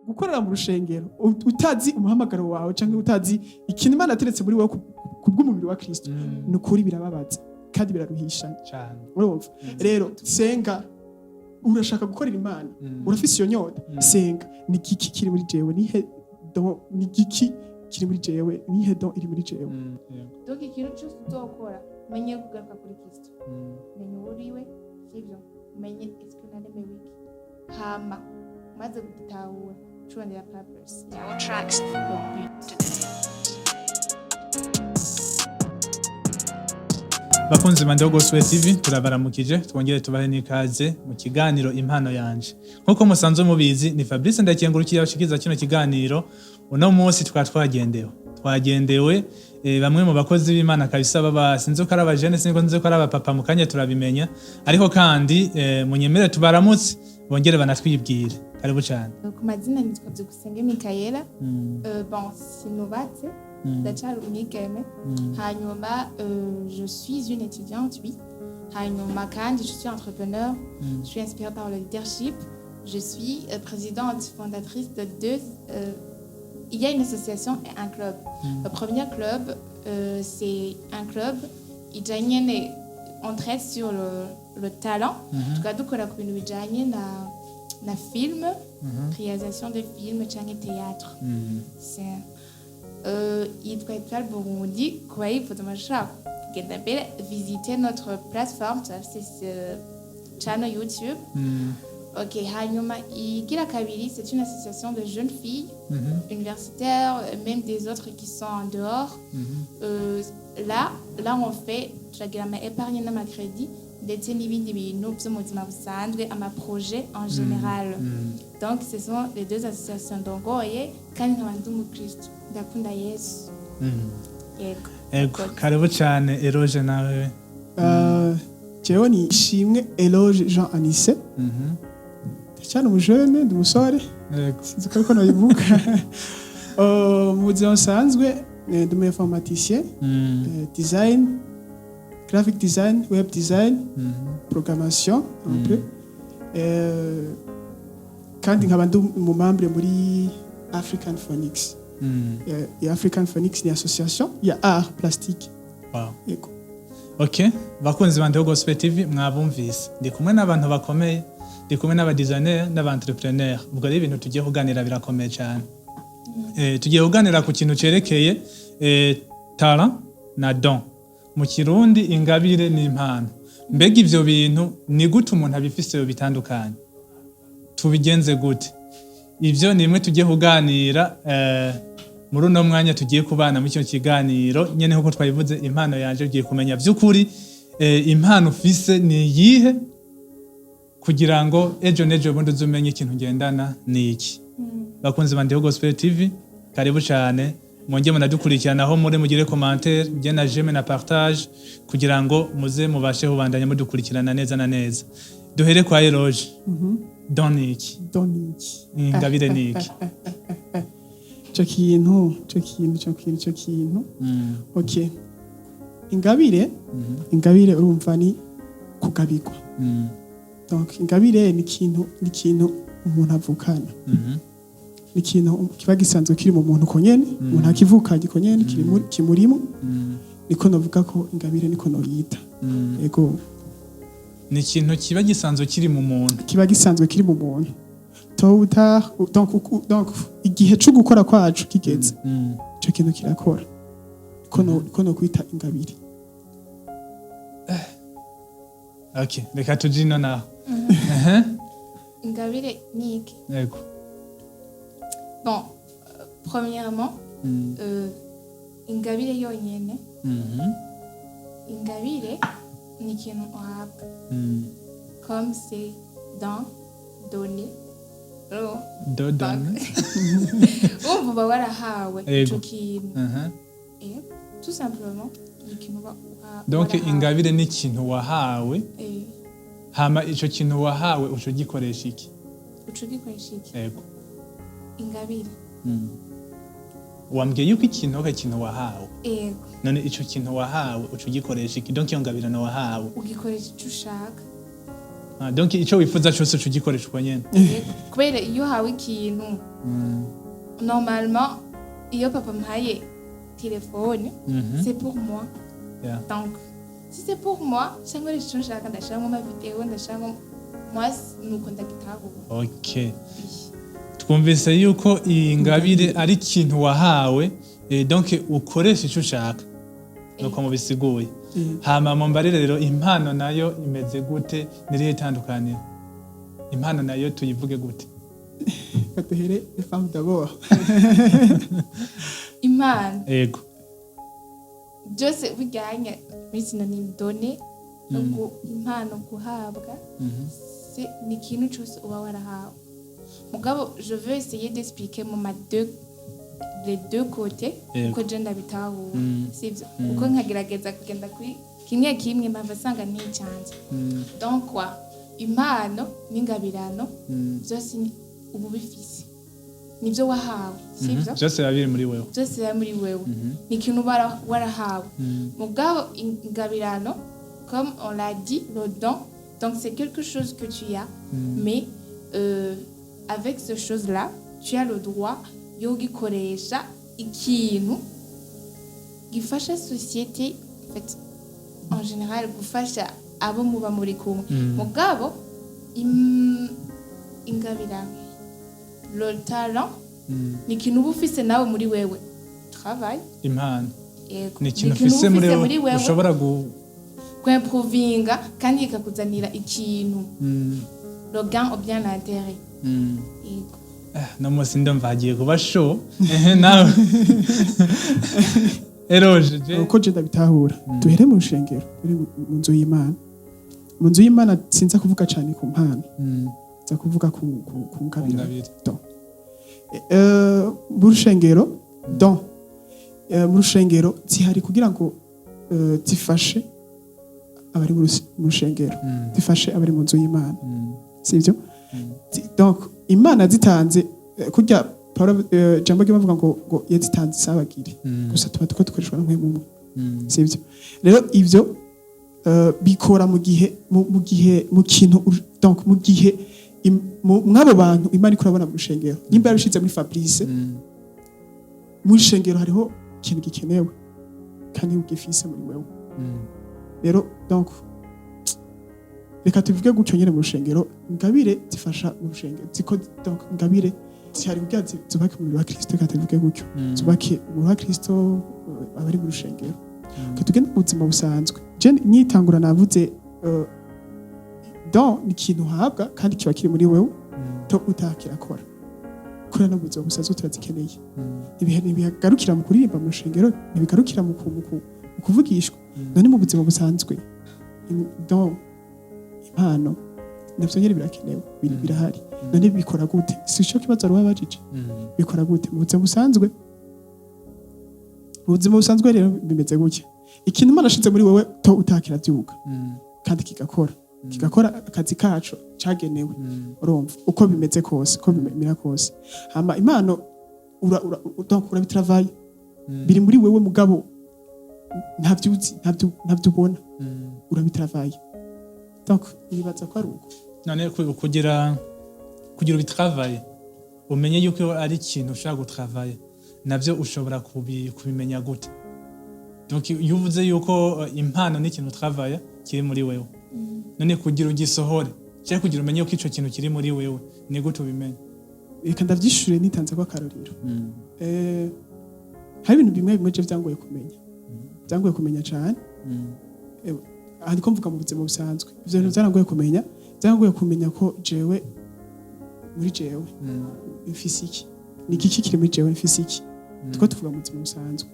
gukorera mu rushengero utazi umuhamagaro wawe cyangwa utazi ikintu Imana yateretse muri wowe kubw'umubiri wa Kristo nukuri birababaza kandi biraruhishanya cyane urumva rero senga urashaka gukorera Imana urafise iyo nyota senga ni giki kiri muri jewe ni giki kiri muri jewe ni hedon iri muri jewe donc ikintu cyose uzokora menye kugaruka kuri Kristo menye uriwe sivyo menye iskunane wiki hama maze gutahura churondera purpose Our tracks Bakunzi bande Gospel TV turabaramukije twongere tubahe nikaze mu kiganiro impano yanje nkuko musanzwe mubizi ni Fabrice ndakengurukiye abashikiza kino kiganiro uno munsi twagendewe bamwe mu bakozi b'Imana kabisa baba sinzi ko ari abajene sinzi ko nzi ko ari abapapa mu kanya turabimenya ariko kandi munyemere tubaramutse bongere banatwibwire karibu cyane ku mazina nitwa Byukusenge Mikaela bon sinubatse d'achar umigeme hanyuma je suis une étudiante oui hanyuma kandi je suis entrepreneur je suis inspirée par le leadership je suis présidente fondatrice de deux il y a une association et un club le premier club c'est un club ijanye entraide sur le talent tukadukora ku bintu bijanye na film réalisation de films cyangwa théâtre c'est yitwa Étoile Burundi kwa hivyo tumashaka kugenda mbere visiter notre plateforme c'est channel YouTube ok hanyuma igira kabiri c'est une association de jeunes filles universitaires même des autres qui sont en dehors là on fait turagira ama épargne n'ama crédit ndetse n'ibindi bintu byo mu buzima busanzwe ama projet en général donc ce sont les deux associations dongoye kandi nk'abantu mu Kristo ndakunda Yesu yego karibu cyane Eloge nawe jewe ni Ishimwe Eloge Jean Anise cyane umujene ndi umusore sinzi ko nabivuga mu buzima busanzwe ndi mu informaticien design graphic design web design programmation un peu kandi nkaba ndi mu membre muri African Phonics African Phonics ni association ya art plastique wow yego okay bakunzi bande Gospel TV mwabumvise ndi kumwe n'abantu bakomeye ndi kumwe n'aba designer n'aba entrepreneur ubwo ari ibintu tugiye kuganira birakomeye cyane tugiye kuganira ku kintu cerekeye talent na don mu Kirundi ingabire n'impano mbega ivyo bintu ni gute umuntu abifise bitandukanye tubigenze gute ivyo nimwe tugiye kuganira muri uno mwanya tugiye kubana mu cyo kiganiro nyene nkuko twabivuze impano yanje ugiye kumenya vy'ukuri impano ufise ni yihe kugira ngo ejo bundi uzumenye ikintu ngendana niki bakunzi bande Gospel TV karibu cyane mwongeye munadukurikirana aho muri mugire commentaire je na j'aime na partage kugira ngo muze mubashe kubandanya mudukurikirana neza na neza duhere kwa Eloge doniki ingabire niki cyo kintu okay ingabire urumva ni kugabirwa donc ingabire ni ikintu umuntu avukana ni ikintu kiba gisanzwe kiri mu muntu konyene umuntu akivukanye konyene kimurimo niko navuga ko ingabire niko noyita yego ni ikintu kiba gisanzwe kiri mu muntu donc igihe cyo gukora kwacu kigeze cyo kintu kirakora niko no kwita ingabire okay reka tujino naho ingabire ni iki yego bon premièrement ingabire yonyene ingabire ni ikintu uhabwa comme c'est donné uba warahawe ico kintu tout simplement ikintu donc ingabire ni ikintu wahawe hama ico kintu wahawe uco gikoresha iki yego ingabire wambwiye yuko ikintu wahawe yego none ico kintu wahawe uco gikoresha iki donc iyo ngabire no wahawe ugikoresha ico ushaka donc ico wifuza cyose ugikoresha uko nyene kubera iyo hawe ikintu normalement iyo papa mpaye téléphone c'est pour moi donc si c'est pour moi cyangwa icyo nshaka ndashaka ama video ndashaka moi nuko ndagitahura okay twumvise yuko ingabire ari ikintu wahawe donc ukoresha icyo ushaka nuko mubisiguye hama mumbarire rero impano nayo imeze gute nirihe tandukaniro impano nayo tuyivuge gute batuhere femme d'abord impano ego byose bijyanye n'isynonyme donné ngo impano guhabwa ni ikintu cyose uba warahawe mugabo je veux essayer d'expliquer les deux côtés uko je ndabitahura sivyo uko nkagerageza kugenda kuri kimwe mpamvu sanga ni cyanje donc quoi impano n'ingabirano byose ubu bifise nibyo wahawe sivyo byose babiri muri wewe byose bari muri wewe ni ikintu warahawe mugabo ingabirano comme on l'a dit le don donc c'est quelque chose que tu as mais avec ce chose là tu as le droit yo gikoresha ikintu gifasha société en fait en général gufasha abo muba muri kumwe mugabo ingabirano le talent ni ikintu uba ufise nawe muri wewe travail impano ni ikintu ufise muri wewe ushobora kwimprovinga kandi ikakuzanira ikintu le gain ou bien l'intérêt no musi ndumva hagiye kuba show nawe eroje uko je ndabitahura duhere mu rushengero mu nzu y'Imana mu nzu y'Imana sinza kuvuga cyane ku mpano nza kuvuga ku ngabire mu rushengero mu rushengero zihari kugira ngo zifashe abari mu rushengero zifashe abari mu nzu y'Imana sivyo donc Imana zitanze kurya jambo bavuga ngo yazitanze sabagire gusa tuba dukoreshwa n'umwe mumwe sivyo rero ivyo bikora mu kintu donc mu gihe mwabo bantu Imana ikurabona mu rushengero nimba yarushize muri Fabrice mu rushengero hariho ikintu gikenewe kandi ugifise muri wewe rero donc reka tuvuge gutyo nyene mu rushengero ingabire zifasha mu rushengero ziko donc ingabire zihari kugira zubake umubiri wa Kristo reka tuvuge gutyo zubake umubiri wa Kristo abari mu rushengero katugenda mu buzima busanzwe je nyitangura navuze donc ni ikintu uhabwa kandi kiba kiri muri wewe to utakirakora kora no buzima busanzwe turazikeneye ibihe bigarukira mu kuririmba mu rushengero ntibigarukira mu kuvugishwa none mu buzima busanzwe donc impano navyo nyene birakenewe birahari none bikora gute si cyo kibazo ruba bajije bikora gute mu buzima busanzwe rero bimeze gutya ikintu Imana ashize muri wewe to utakira byuka kandi kigakora akazi kacu cagenewe urumva uko bimeze kose ko bimera kose hama impano ura bitravaya biri muri wewe mugabo ntavyuzi ntavyo ubona urabitravaya donc nibaza ko ari uko none kugira ubitravaya umenye yuko ari ikintu ushaka gutravaya navyo ushobora kubimenya gute donc iyo uvuze yuko impano ni ikintu travaya kiri muri wewe none kugira ugisohore cyangwa kugira umenye yuko ico kintu kiri muri wewe ni gute ubimenye reka ndavyishure nitanze kwa karorero hari ibintu bimwe je byangoye kumenya cyane ariko mvuga mu buzima busanzwe ivyo bintu byangoye kumenya ko jewe muri jewe mfise iki ni iki kiri muri jewe mfise iki tuko tuvuga mu buzima busanzwe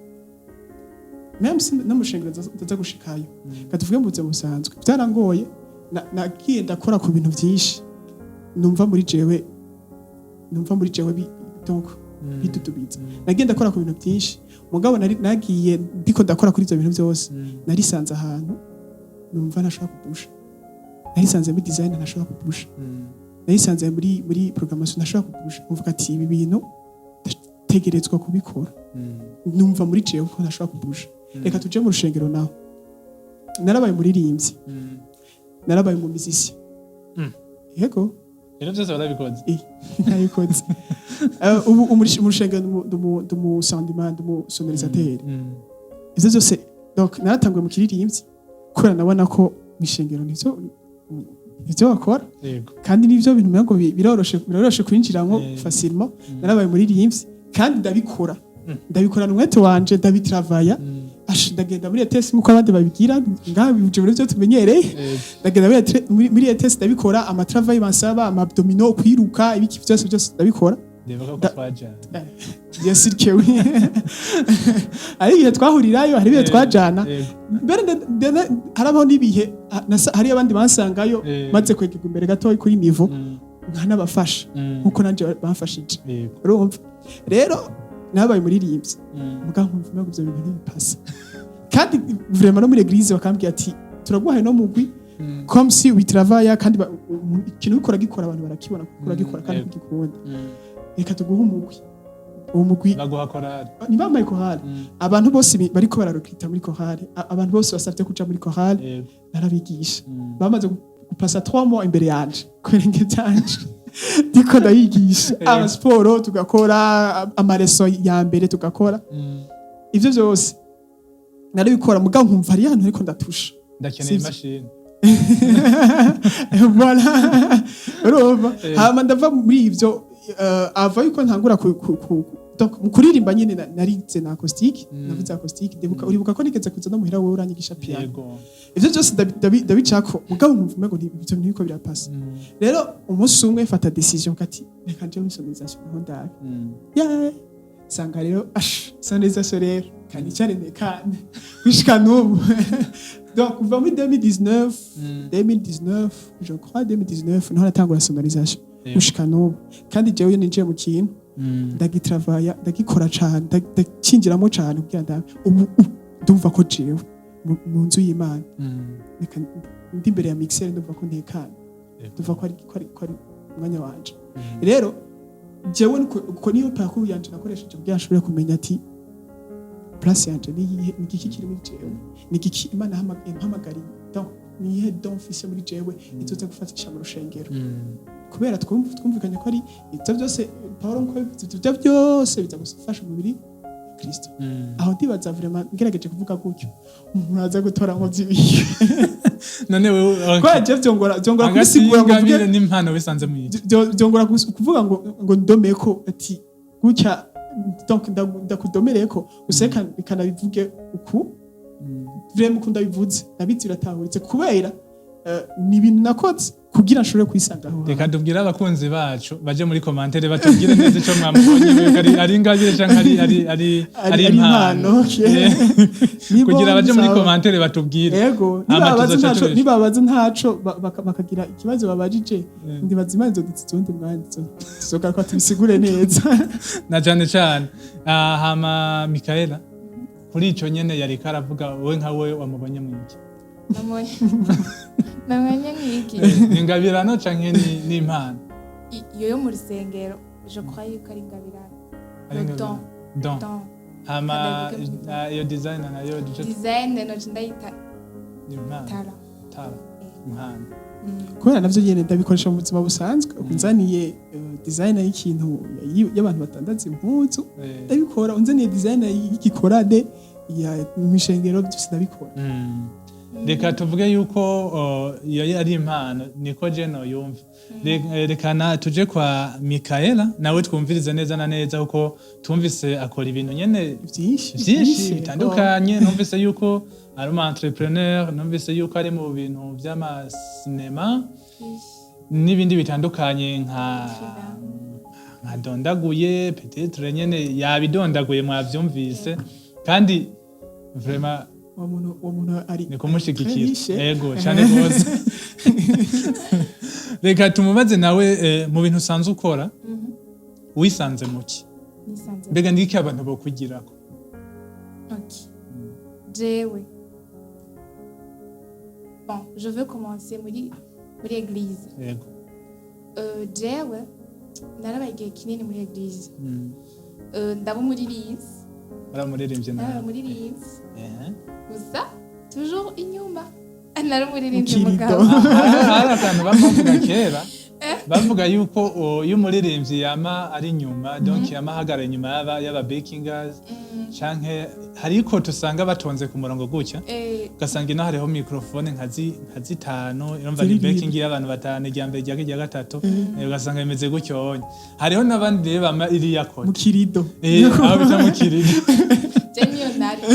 même si namushengera ndaza gushikayo katuvuge mu buzima busanzwe byarangoye nagiye ndakora ku bintu byinshi numva muri jewe donc bitutubiza nagiye ndakora ku bintu byinshi mugabo nagiye ndiko ndakora kuri ivyo bintu byose narisanze ahantu numva nashobora kupusha narisanze muri design nashobora kupusha narisanze muri programmation nashobora kupusha uvuga ati ibi bintu tegerezwa kubikora numva muri jewe ko nashobora kupusha reka tuje mu rushengero naho narabaye umuririmbyi narabaye mu musicien yego ibintu byose barabikoze ntabikoze ubu umushinga ndumusonorizateri ivyo byose donc naratanguye mu kiririmbyi kubera nabona ko mishengero nivyo bakora kandi nivyo bintu mego biroroshe kwinjiramwo facilement narabaye muririmbyi kandi ndabikorana umwete wanje ndabitravaya ndagenda muri ETS nkuko abandi babigira ngaho bije muri byo tumenyereye ndagenda muri ETS ndabikora amatravail bansaba amabdomino kwiruka ibiki byose ndabikora ndebaka ko twajana yasirkewe ari igihe twahurirayo hari ibihe twajana mbere harabaho n'ibihe hari abandi bansangayo maze kwegera imbere gato kuri nivo nkanabafasha nkuko nanje bamfashije urumva rero nabaye muririmbyi muga nkumva ibyo bintu ntibipasa kandi vraiment no muri eglise bakambwiye ati turaguhaye no mugwi comme si we travaille kandi ikintu ukora gikora abantu barakibona ukora gikora kandi kugikunda reka tuguhe umugwi uwo mugwi baguha korali ni bamaye korali abantu bose bariko bararukita muri korali abantu bose basavye kuja muri korali narabigisha bamaze gupasa 3 mois imbere yanje kwerenge cyanje diko ndayigisha abasporo tugakora amareso ya mbere tugakora ivyo byose narabikora muga nkumva ari hano ariko ndatusha ndakeneye imashini voilà urumva hama ndava muri ivyo ava yuko ntangura kuririmba nyine narize na acoustique navuze acoustique uribuka ko nigeze kuza no muhira wowe uranyigisha piano ivyo byose ndabicako mugabo nkumva mego ibyo niko birapasa rero umunsi umwe fata decision kati reka nje muri sonorisation aho ndabe sanga rero sonorisation rero kandi cyane nekane bishika n'ubu donc kuva muri 2019 je crois 2019 niho natangura sonorisation gushika n'ubu kandi jewe ninjiye mu kintu ndagitravaya ndagikora cyane ndakinjiramo cyane kugira ubu ndumva ko jewe mu nzu y'Imana ndi imbere ya mixer ndumva ko ntekana ndumva ko ari umwanya wanje rero jewe ko niyo parcours yanje nakoresheje kugira nshobore kumenya ati place yanje ni iki kiri muri jewe ni iki Imana yampamagariye donc nihe donfise muri jewe itoze gufatisha mu rushengero kubera twumvikanye ko ari ibyo byose Paulo ko ibyo byose bizagufasha umubiri Kristo aho ndibaza vraiment ngerageje kuvuga gutyo muraza gutora ngo zibiye none wewe kwa je byongora kubisigura ngo vuge n'impano bisanze mu iki byongora kuvuga ngo ndomeko ati gutya donc ndakudomereko useka bikanabivuge uku vraiment ukunda bivuze nabitse biratahuritse kubera ni ibintu nakoze kugira nshobore kwisanga aho reka tubwira abakunzi bacu baje muri commentaire batubwire neza ico mwamubonye ari ingabire canke ari impano kugira baje muri commentaire batubwire yego nibabaza ntaco bakagira ikibazo babajije ndibaza imana zo dutsizundi mwanzo tuzoga ko tubisigure neza na cyane hama Mikaela kuri ico nyene yari karavuga wowe nka wowe wamubonye mu iki namenya nk'iki ingabirano canke n'impano yo mu rusengero je crois yuko ari ingabirano don hama iyo design nayo design no ndayita tara impano kubera navyo nyene ndabikoresha mu buzima busanzwe unzaniye design y'ikintu y'abantu batandaza impuzu ndabikora unzaniye design y'igikorade ya mishengero byose ndabikora reka tuvuge yuko iyo ari impano niko je no yumva reka tuje kwa Mikaela nawe twumvirize neza na neza kuko tumvise akora ibintu nyene byinshi bitandukanye numvise yuko ari un entrepreneur numvise yuko ari mu bintu by'amasinema n'ibindi bitandukanye nka dondaguye peut-être nyene yabidondaguye mwavyumvise kandi vraiment umuntu ari ni kumushigikira yego cyane rwose reka tumubaze nawe mu bintu usanzwe ukora wisanze muki mbega ndiki abantu bokwigirako jewe bon je veux commencer muri église yego jewe narabaye igihe kinini muri église ndaba umuririmbyi baramuririmbye nawe gusa toujours inyuma nari umuririmbyi Ukirido. mugabo hari akantu bavuga kera bavuga yuko iyo umuririmbyi yama ari inyuma donc yama ahagara inyuma y'aba bakingers canke hariko tusanga batonze ku murongo gutya ugasanga ino hariho microphone nka zitanu urumva ni baking y'abantu batanu irya mbere irya gatatu ugasanga bimeze gutyo hariho n'abandi rero bama iriya kode mu kirido aho bita mu kirido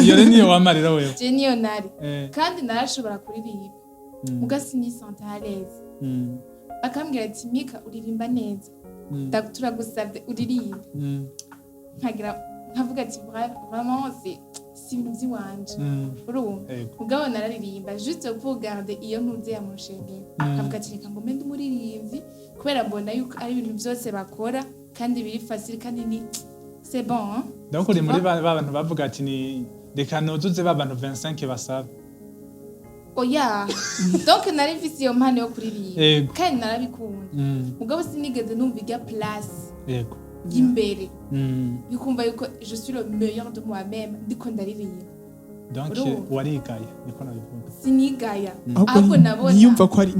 iyo rero niyo wamarira wewe genionari kandi narashobora kuririmba mugasi ni santaleze akambwira ati Mika uririmba neza turagusabye uririmba nkavuga ati vraiment si ibintu by'iwanje urumva mugabo nararirimba juste pour garder iyo ntuze ya mushengero nkavuga ati reka ngo mbe ndumuririmbyi kubera mbona yuko ari ibintu byose bakora kandi biri facile kandi ni c'est bon hein? donc uri muri bantu bavuga ati ni reka nozuze bantu 25 basaba oya donc nari mfise iyo mpano yo kuririmba kandi narabikunda mugabo sinigeze numva ijya place yego imbere yukumva yuko je suis le meilleur de moi-même ndiko ndaririmba donc warigaye niko nabivuga sinigaya ahubwo nabona yumva ko ari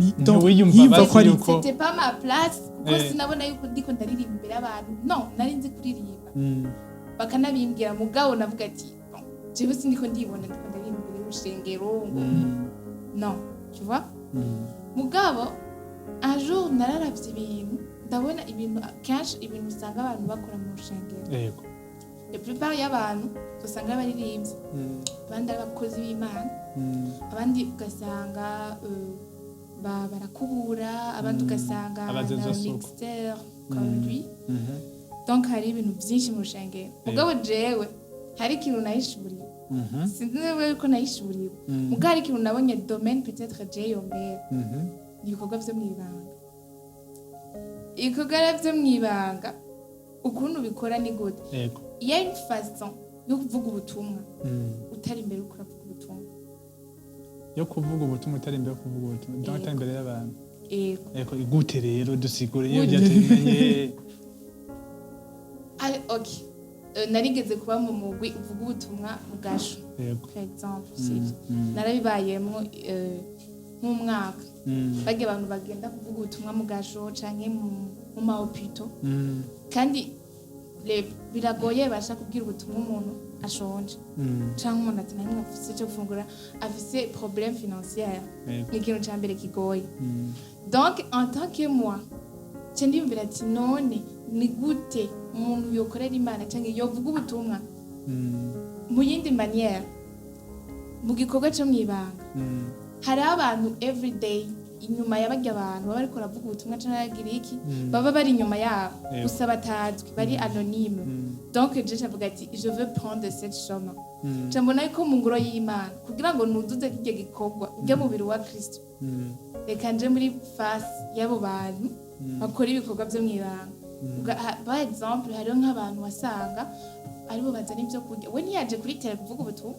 yumva ko ari c'était pas ma place kuko sinabona yuko ndiko ndaririmba imbere y'abantu non nari nzi kuririmba bakanabimbwira mugabo navuga ati jewe sindiko ndibona ndiko ndaririmba imbere y'urushengero ngo non tu vois mugabo un jour nararavye ibintu ndabona ibintu kenshi ibintu usanga abantu bakora mu rushengero yego la plupart y'abantu usanga abaririmbyi abandi ari abakozi b'Imana abandi ugasanga barakubura abandi ugasanga mixeur comme lui donc hari ibintu byinshi mu rushengero mugabo jewe hari ikintu nahishuriwe sinzi niba yuko nahishuriwe mugabo hari ikintu nabonye domaine peut-être jeyo mbere ni ibikorwa vyo mw'ibanga ibikorwa vyo mw'ibanga ukuntu bikora ni gute il y a une façon yo kuvuga ubutumwa utari imbere uko uravuga ubutumwa yo kuvuga ubutumwa utari imbere yo kuvuga ubutumwa donc utari imbere y'abantu eko igute rero dusigure iyo byatumenye okay narigeze kuba mu mugwi uvuga ubutumwa bwasho par exemple narabibayemo nk'umwaka bagiye abantu bagenda kuvuga ubutumwa mu gasho canke mu mahopito kandi biragoye basha kubwira ubutumwa umuntu ashonje canke umuntu ati narimwe afise cyo gufungura afise problème financière ni ikintu ca mbere kigoye donc en tant que moi ndiyumvira ati none ni gute umuntu yokorera Imana canke yovuga ubutumwa mu yindi manière mu gikorwa cyo mw'ibanga hari abantu everyday inyuma y'abajya abantu baba bariko baravuga ubutumwa canke yagira iki baba bari inyuma yabo gusa batazwi bari anonyme donc je ndavuga ati je veux prendre cette chemin mbona yuko mu ngoro y'Imana kugira ngo nuzuze kijye gikorwa ujya mu biro wa Kristo reka nje muri face y'abo bantu bakora ibikorwa byo mw'ibanga par exemple hariho nk'abantu wasanga aribo bazana ibyo kurya we ntiyaje kuri tele kuvuga ubutumwa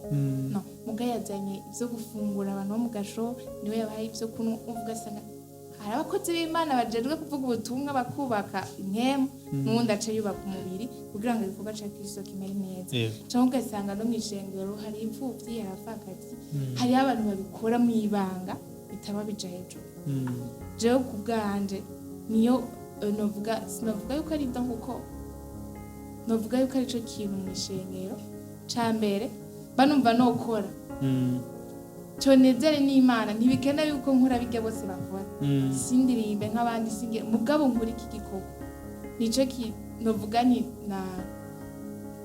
no muga yazanye ibyo gufungura abantu bo mu gasho niwe yabaye ibyo kunywa uvuga asanga hari abakozi b'Imana bajejwe kuvuga ubutumwa bakubaka inkemu n'undi aca yubaka umubiri kugira ngo ibikorwa ca Kristo kimere neza cyangwa ugasanga no mw'ishengero hari imfuvyi yarafakazi hari abantu babikora mw'ibanga bitaba bija hejuru jewe ku bwanje niyo sinovuga yuko ari ibyo nguko novuga yuko ari cyo kintu mw'ishengero ca mbere banumva nokora conezere n'Imana ntibikena yuko nkora bijya bose bakora sindirimbe nk'abandi singe mugabo nkuri iki gikorwa nico novuga ni na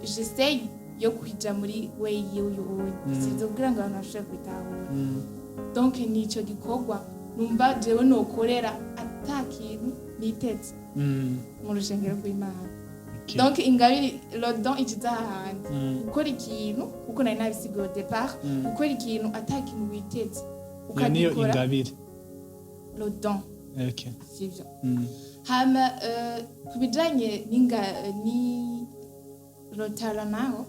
j'essaye yo kwija muri way y'uyu sinzi kugira ngo abantu bashobore kwitahura donc nico gikorwa numva jewe nokorera atakintu nitetse mu rushengero rw'Imana donc ingabire le don ikiza hahandi gukora ikintu uko nari nabisigaye au départ gukora ikintu atakintu witetse ukagikora ingabire le don okay sivyo hama kubijanye ni rotara naho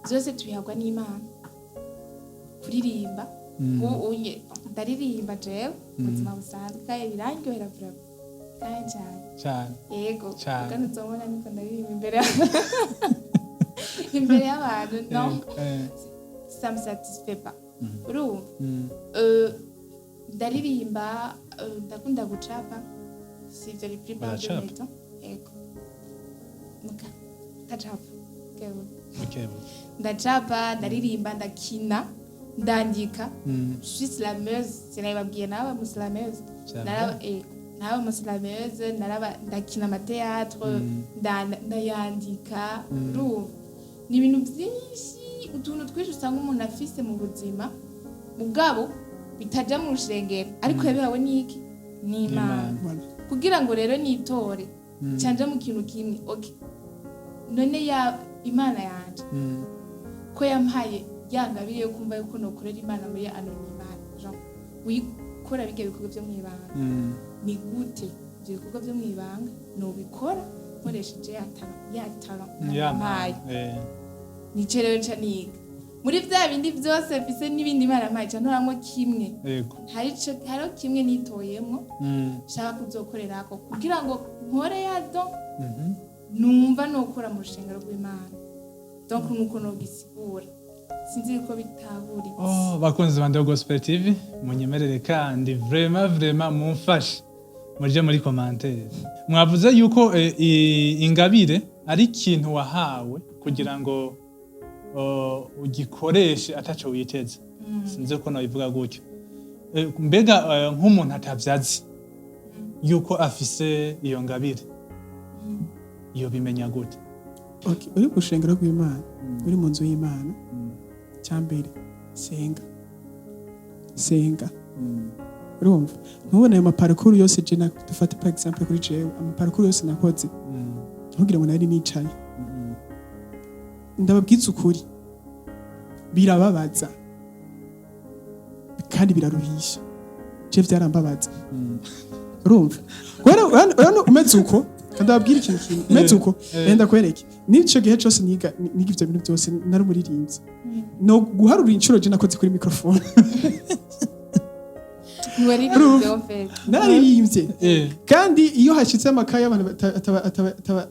zose tubihagwa n'Imana kuririmba unye ndaririmba jewe ubuzima busanzwe kandi birangyohera vraiment cyane yego kandi uzobona niko ndaririmba imbere y'abantu non ça me satisfait pas urumva ndaririmba ndakunda gucapa sivyo les plus bas de temps ego muka ndacapa ndacapa ndaririmba ndakina ndandika je suis slameuse sinababwiye naba muslameuse naba muslameuse ndakina amateatre ndayandika urumva ni ibintu byinshi utuntu twinshi usanga umuntu afise mu buzima mugabo bitaja mu rushengero ariko yabihawe n'iki n'Imana kugira ngo rero nitore canje mu kintu kimwe okay none ya Imana yanje ko yampaye yangabire yo kumva yuko nokorera Imana muri anonymane genre wikora bige bikorwa byo mwibanga ni gute ibyo bikorwa byo mwibanga no bikora nkoresheje yatara yampaye nicerewe ncaniga muri vya bindi byose mfise n'ibindi Imana yampaye cantoramwo kimwe hariho kimwe nitoyemwo shaka kuzokorerako kugira ngo nkore yado numva nokora mu rushengero rw'Imana donc nuko nogisigura sinzi ko bitahuritse bakunzi bande Gospel TV munyemerere kandi vraiment mumfashe muje muri commentaire mwavuze yuko ingabire ari ikintu wahawe kugira ngo ugikoreshe ataco witeze sinzi ko nabivuga gutyo mbega nk'umuntu atavyazi yuko afise iyo ngabire iyo bimenya gute okay uri gushengera rw'Imana uri mu nzu y'Imana cyambere senga urumva ntubone ayo maparcours yose je dufate par exemple kuri jewe amaparcours yose nakoze ntugira ngo nari nicaye ndababwiza ukuri birababaza kandi biraruhisha je vyarambabaza urumva urano umeze uko ndababwira ikintu kimwe umeze uko enda kwereke nico gihe cyose niga ivyo bintu byose nari umuririmbyi no guharura inshuro je nakoze kuri microphone nararirimbye kandi iyo hashitse amakaye abantu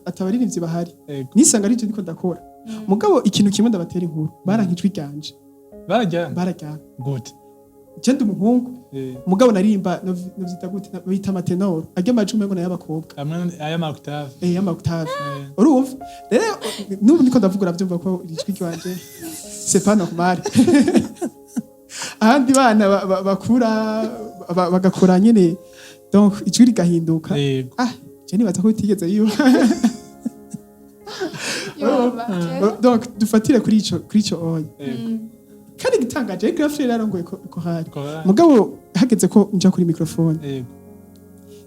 atabaririmbyi bahari nisanga ari je ndiko ndakora mugabo ikintu kimwe ndabatera inkuru barankijwe iganje barajya gute cyende umuhungu mugabo narimba novyita gute bita matenor ajya majume ngo n'abakobwa aya octave octave urumva rero nubu niko ndavuga uravyumva ko ijwi ryanje c'est pas normal ahandi bana bakura bagakora nyene donc ijwi rigahinduka je nibaza ko bitigeze yiyo donc dufatire kuri ico oya kandi gitangaje ariko afite yarongoye ko hari mugabo hageze ko nja kuri microphone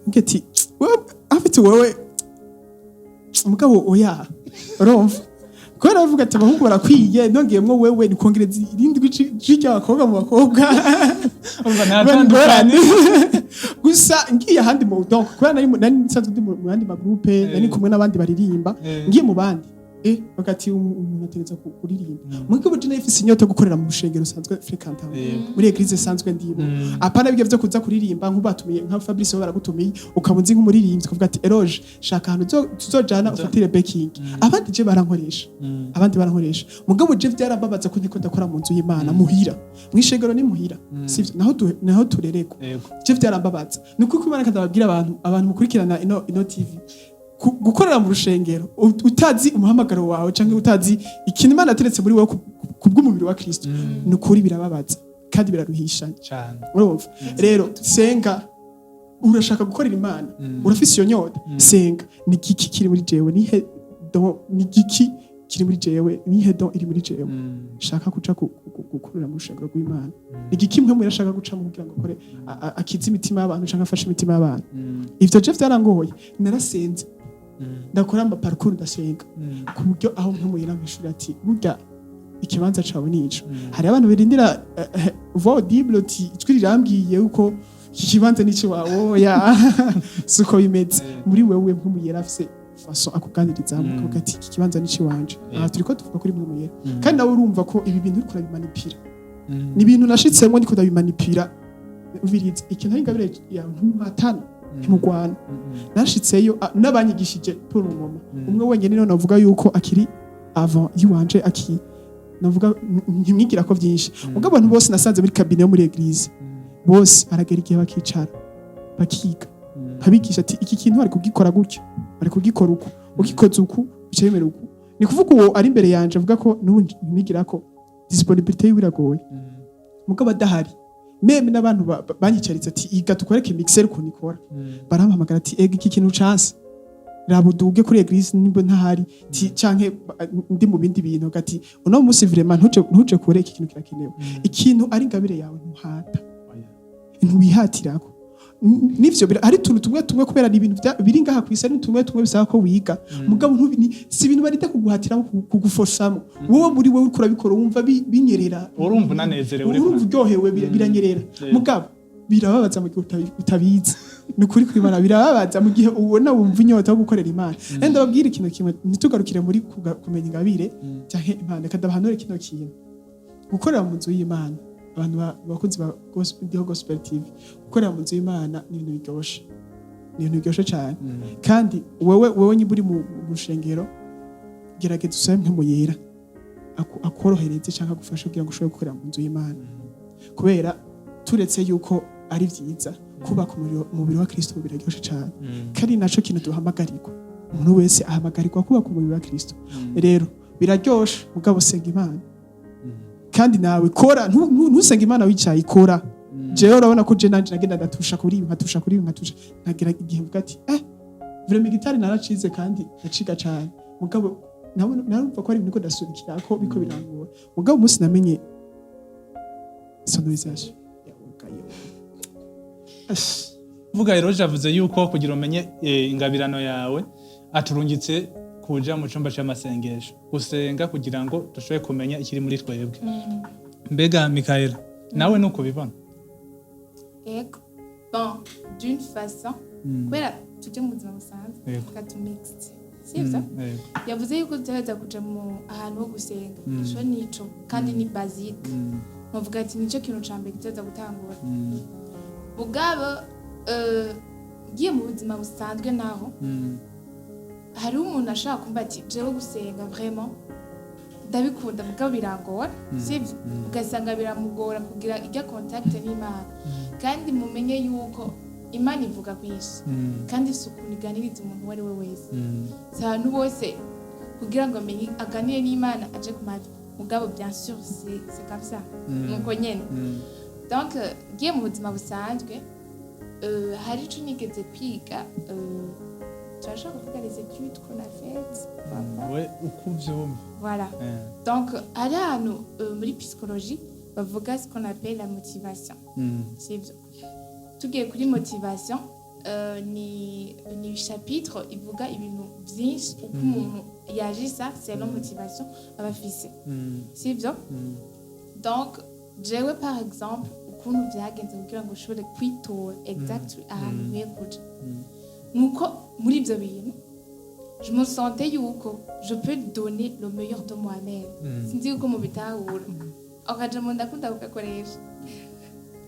ngeti afite wowe mugabo oya urumva ko aravuga ati abahungu barakwiye nongeyemwo wewe nikongereza irindi gicika abakobwa mu bakobwa umva natandukanye gusa ngiye handi mu donc kwa nari nsanzwe ndi mu bandi magroupe nari kumwe n'abandi baririmba ngiye mu bandi bagati umuntu ategeza kuririmba mugabo je nafise inyota gukorera mu rushengero sanzwe fréquente muri église sanzwe ndibo apana bige byo kuza kuririmba nk'ubatumiye nka Fabrice baragutumiye ukabunzi nk'umuririmbyi kuvuga ati Eroge shaka hano tuzojana ufatire backing abandi je barankoresha mugabo je byarababaza ko ndiko ndakora mu nzu y'Imana muhira mwishengero ni muhira sivyo naho turereko je byarababaza nuko Imana kadababwira abantu mukurikirana ino TV gukorera mu rushengero utazi umuhamagaro wawe canke utazi ikintu Imana ateretse muri wowe kubw'umubiri wa Kristo nukuri birababaza kandi biraruhisha cyane urumva rero senga urashaka gukorera Imana urafise iyo nyota senga ni giki kiri muri jewe ni giki kiri muri jewe ni don iri muri jewe shaka kuca gukorera mu rushengero rw'Imana ni giki mwe murashaka guca mu kugira ngo kore akiza imitima y'abantu canke afashe imitima y'abantu ivyo je vyarangoye narasenze ndakora amaparcours ndasenga ku buryo aho mpamuyira mwishuri ati burya ikibanza cawe nico hari abantu birindira voix audible ati ijwi rirambwiye uko ikibanza nico wawe ya suko bimeze muri wewe mpamuyira afise façon akuganiriza mu ati iki kibanza nico wanje aha turiko tuvuga kuri mpamuyira kandi nawe urumva ko ibi bintu uriko urabimanipira ni ibintu nashitsemo ndiko ndabimanipira ubiriza ikintu ari ngabire ya ntumatana mu Rwanda nashitseyo n'abanyigishije pour le moment umwe wenyene none avuga yuko akiri avant yiwanje navuga ntimwigira ko byinshi ubwo abantu bose nasanze muri kabine yo muri eglise bose aragera igihe bakicara bakiga nkabigisha ati iki kintu bari kugikora gutyo bari kugikora uko ukikoze uku ucemera uku ni kuvuga uwo ari imbere yanje avuga ko nubundi ntimwigira ko disponibilité y'iragoye mugabo adahari meme n'abantu banyicaritse ati iga tukoreke mixer ukuntu ikora barampamagara ati ega iki kintu chance rabuduge kuri eglise nimba ntahari canke ndi mu bindi bintu gati uno musi vraiment ntuje kure iki kintu kirakenewe ikintu ari ngabire yawe ntuhata ntuwihatirako nivyo ari tuntu tumwe kubera ni ibintu biri ngaha kwisa ni tumwe bisaba ko wiga mugabo si ibintu barita kuguhatira kugufosamo wowe muri wowe kurabikora wumva binyerera urumva unanezerewe urumva uryohewe biranyerera mugabo birababaza mu gihe utabizi ni kuri kwibara birababaza mu gihe ubona wumva inyota yo gukorera Imana enda babwire ikintu kimwe nitugarukire muri kumenya ingabire cyangwa impano kadabahanure kino kintu gukorera mu nzu y'Imana abantu bakunzi ba Gospel TV gukorera mu nzu y'Imana ni ibintu biryoshe cyane kandi wewe nyiburi mu rushengero gerageza usabe mu yera akorohereze cyangwa agufashe kugira ngo ushobore gukorera mu nzu y'Imana kubera turetse yuko ari byiza kubaka umubiri wa Kristo biraryoshe cyane kandi naco kintu duhamagarirwa umuntu wese ahamagarirwa kubaka umubiri wa Kristo rero biraryoshe mugabo senga Imana kandi nawe kora ntusenga Imana wicaye ikora jewe urabona ko je nanje nagenda ndatusha kuri ibi ntagira igihe mvuga ati vraiment gitari naracize kandi naciga cyane mugabo narumva ko ari ibintu ko dasubikira ko biko birangora mugabo umunsi namenye sonorisation vuga rero javuze yuko kugira umenye ingabirano yawe aturungitse kuja mu cyumba cy'amasengesho gusenga kugira ngo dushobore kumenya ikiri muri twebwe mbega Mikaela nawe nuko bibona ego bon d'une façon kubera tujye mu buzima busanzwe tukatu mixed sivyo yavuze yuko tutaza kuja mu ahantu ho gusenga cyo nico kandi ni basique novuga ati nico kintu cambe kitaza gutangura bugabo giye mu buzima busanzwe naho hari umuntu ashaka kumva ati jewe gusenga vraiment ndabikunda mugabo birangora sivyo ugasanga biramugora kugira ijya contact n'Imana kandi mumenye yuko Imana ivuga kwisi kandi isuku niganiriza umuntu wari we wese abantu bose kugira ngo amenye aganire n'Imana aje kumata mugabo bien sûr c'est comme ça nuko nyene donc giye mu buzima busanzwe hari ico nigeze kwiga turashaka kuvuga les études qu'on a faites ouais ukuvyumva voilà donc hari ahantu muri psychologie bavuga ce qu'on appelle la motivation c'est tugiye kuri motivation ni chapitre ivuga ibintu byinshi uko umuntu yagisa selon motivation abafise sivyo donc jewe par exemple ukuntu byagenze kugira ngo ushobore kwitora exactly ahantu nkwiye kuja nuko muri ibyo bintu je me sentais yuko je peux donner le meilleur de moi-même sinzi yuko mu bitahura akaje mu ndakunda kugakoresha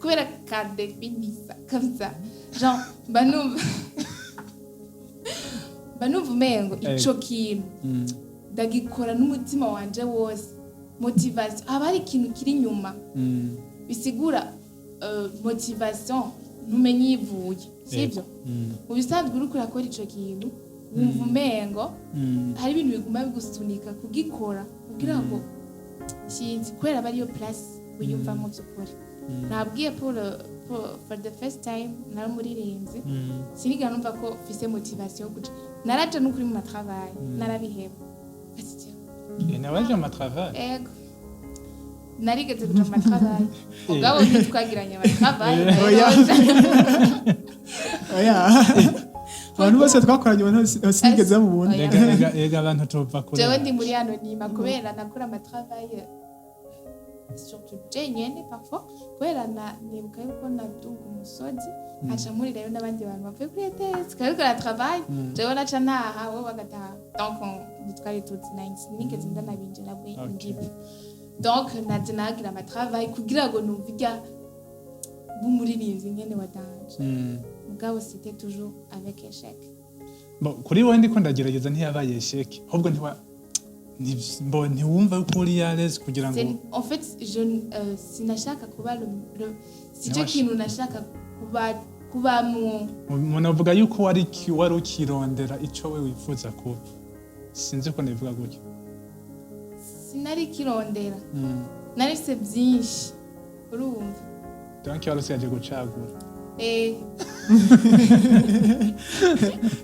kubera kadefinisa kabisa genre banumva umengo ico kintu ndagikora n'umutima wanje wose motivation aba ari ikintu kiri nyuma bisigura motivation ntumenye ivuye sivyo mu bisanzwe uri kurakora ico kintu wumva umengo hari ibintu biguma bigusunika kugikora kugira ngo sinzi kwera bariyo place wiyumva mu byukuri nabwiye for the first time naramurirenze sinigana numva ko fise motivation yo kuja naraje no kuri mu travail narabiheba nawaje mu travail ego narigeze kuja mu travail ubwo twagiranye mu travail oya abantu bose twakoranye abantu sinigeze bamubona ega abantu topfa kure jewe ndi muri anonyme kubera nakora mu travail surtout jenyene parfois kubera nibuka yuko naduga umusozi aca murirayo n'abandi bantu bavuye kuri ETS kariko la travail jewe naca ntaha bo bagataha donc nitwari tuzi 9 nigeze ndanabinje nabwe ingibe donc naje nagira ama travail kugira ngo numviga bumuririmbyi nyene wadanje mugabo c'était toujours avec échec bon kuri wowe ndiko ndagerageza ntiyabaye échec ahubwo ntiwumva yuko uri yareze kugira ngo En fait, sinashaka kuba si cyo kintu nashaka kubamo. umuntu avuga yuko wari ukirondera icyo we wifuza kuba. Sinzi ko nivuga gutyo. Sinari kirondera. Narise byinshi. Urumva? Donc wari usigaje gucagura.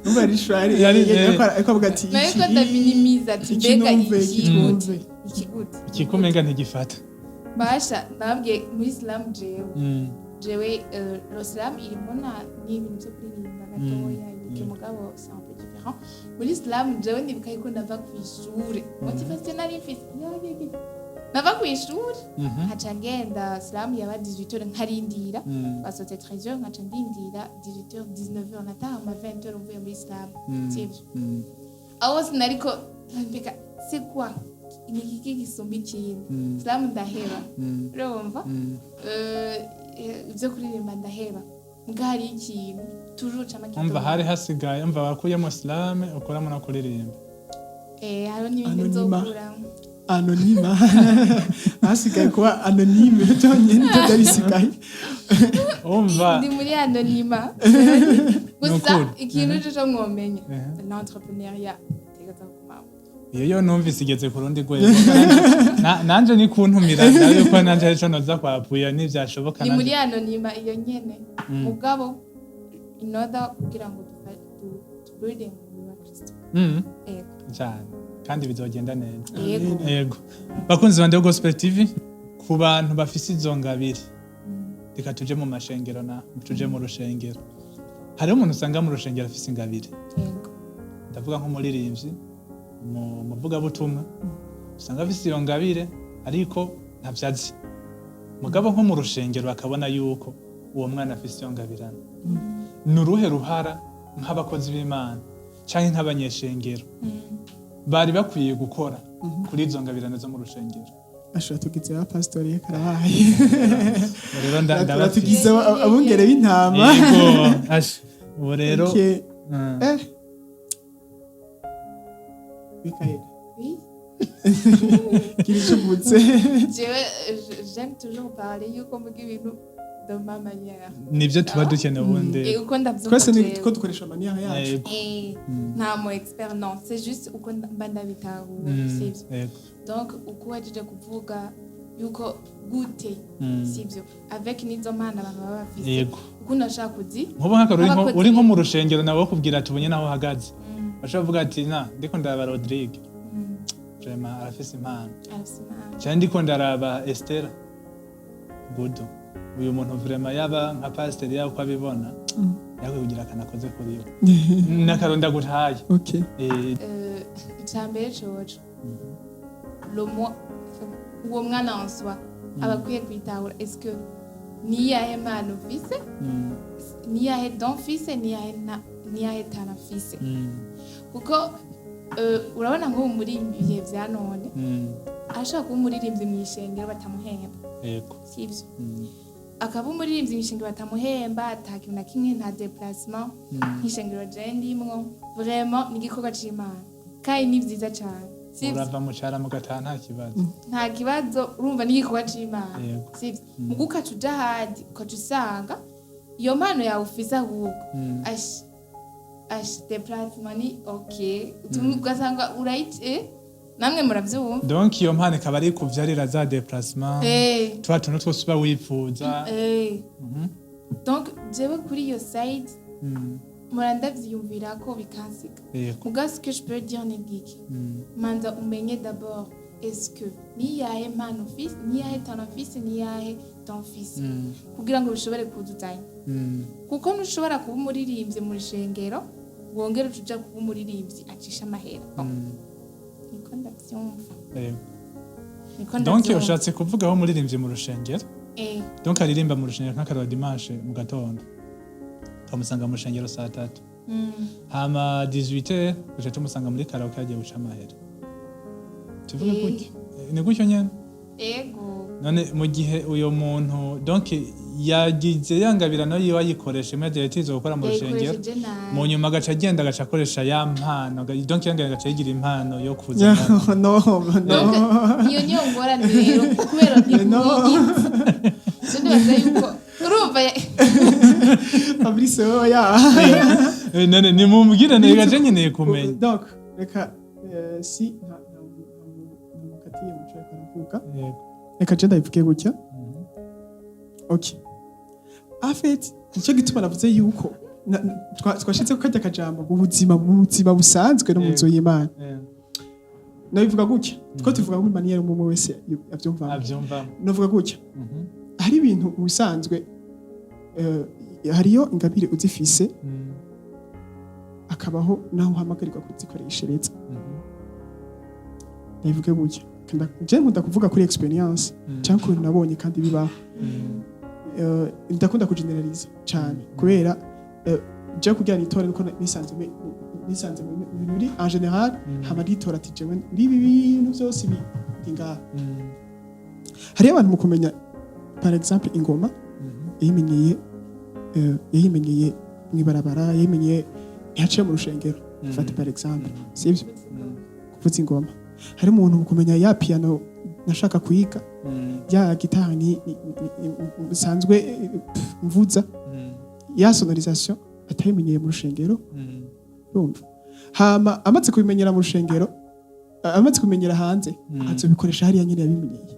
Umva ari shwari ariko avuga ati Naiko ndaminimiza ati mbega ikigute. Ikikumenga ntigifata. Basha nabwiye muri Islam jewe l'Islam irimo n'ibintu byo kuririmba gatoya ibyo mugabo c'est un peu différent. Muri Islam jewe ndibuka yuko ndava ku ishuri. Motivation nari mfise nava ku ishuri nkaca ngenda Islam yaba 18h nkarindira basote 13h nkaca ndindira 18h 19h nataha ma 20h uvuye muri Islam sivyo. Aho sinariko mbeka c'est quoi ni kiki gisumba ikintu Islam ndaheba urumva ibyo kuririmba ndaheba mbwa hari ikintu toujours chama kitu umva hari hasigaye umva wakuyemo Islam ukoramo no kuririmba haro n'ibindi nzokura anonyma hasigaye kuba anonyme byonyine byarisigaye umva ndi muri anonyma gusa ikintu cyo mwomenye l'entrepreneuriat tegaza kumama iyo numvise igeze ku rundi rwego nanje ni kuntumira yuko nanje arico noza kwapuya n'ivyashoboka ni muri anonyma iyo nyene mugabo inoda kugira ngo building wa Kristo cyane kandi bizogenda neza yego bakunzi bande Gospel TV ku bantu bafise izo ngabire reka tuje mu mashengero na tuje mu rushengero hari umuntu usanga mu rushengero afise ingabire yego ndavuga nko muririmbyi mu muvuga butumwa usanga afise iyo ngabire ariko ntavyazi mugabo nko mu rushengero akabona yuko uwo mwana afise iyo ngabirana nuruhe ruhara nk'abakozi b'Imana canke nk'abanyeshengero bari bakwiye gukora kuri izo ngabirana zo mu rushengero. Ashobora tugize ba pastori karabaye rero ndabatugize abungere b'intama ubu rero Michael oui kirishubutse j'aime toujours parler yuko muga ibintu de ma manière nivyo tuba dukeneye ubundi uko ndavyumva twese niko dukoresha manière yacu nta mo expert non c'est juste uko mba ndabitahura sivyo donc uko wajeje kuvuga yuko gute sivyo avec nizo mana abantu baba bafise uko ndashaka kuzi nkubo nk'akaruri uri nko mu rushengero nawe bakubwira ati ubonye naho uhagaze bashobora kuvuga ati na ndiko ndaraba Rodrigue vraiment arafise impano cyane ndiko ndaraba Esther Budo uyu muntu vraiment yaba nka pastor yawe ko abibona yakwe kugira kanakoze kuri yo nakaronda gutaye okay cyambere coco uwo mwana en soi abakwiye kwitahura est-ce que ni yahe mwana ufise ni yahe don fise ni yahe tana fise kuko urabona nko muri ibihe vya none ashaka kuba umuririmbyi mw'ishengero batamuhemba yego sivyo akaba umuririmbyi mw'ishengero batamuhemba atakintu na kimwe nta déplacement nk'ishengero je ndimwo vraiment ni igikorwa c'Imana kandi ni vyiza cane urava mu cara mu gataha nta kibazo urumva ni igikorwa c'Imana sivyo muguka tuja hadi ukacusanga iyo mpano yawe ufise ahubwo déplacement ni okay ugasanga urayite namwe muravyumva donc iyo mpano ikaba ari kuvyarira za déplacement twa tuntu twose uba wifuza donc jewe kuri iyo side murandavyiyumvira ko bikansiga muga ce que je peux dire ni giki manza umenye d'abord est-ce que ni yahe mpano fils ni yahe tana fils ni yahe ton fils kugira ngo bishobore kuzuzanya kuko ntushobora kuba umuririmbyi mu rushengero wongera uja kuba umuririmbyi acisha amahera niko ndavyumva donc ushatse kuvuga aho umuririmbyi mu rushengero donc aririmba mu rushengero nk'akarwa dimanche mu gatondo kamusanga mu rushengero saa 3 hama 18h uja tumusanga muri karaoke agiye guca amahera tuvuge kuki ni gutyo nyene ego none mu gihe uyo muntu donc yagize yangabirano yiwe ayikoresha imwe yatize gukora mu rushengero mu nyuma agaca agenda agaca akoresha ya mpano donc yangabira agaca yigira impano yo kuza no iyo niyo ngorane rero kubera sindi baza yuko urumva Fabrice oya none nimumbwire ne gace nkeneye kumenya donc reka si mukatiye mu cyo karavuga reka je ndabivuge gutya okay en fait nicyo gituma navuze yuko twashitse ko kajya kajambo ubuzima busanzwe no mu nzu y'Imana nabivuga gutya two tuvuga muri manière umwe wese abyumva navuga gutya hari ibintu mu bisanzwe hariyo ingabire uzifise akabaho naho uhamagarirwa kuzikoreshereza nabivuge gutya je nkunda kuvuga kuri experience cyangwa ko nabonye kandi bibaho ndakunda kugeneraliza cyane kubera je kugira nitore nuko nisanze muri en général hamaditora ati jewe bibi bintu byose bidinga hari abantu mu kumenya par exemple ingoma yimenyeye mwibarabara yimenyeye yaciye mu rushengero fata par exemple sivyo kuvuza ingoma hari umuntu mu kumenya ya piano nashaka kuyiga ya gitari bisanzwe mvuza ya sonorisation atayimenyeye mu rushengero urumva hama amaze kubimenyera mu rushengero amaze kumenyera hanze azobikoresha hariya nyine yabimenyeye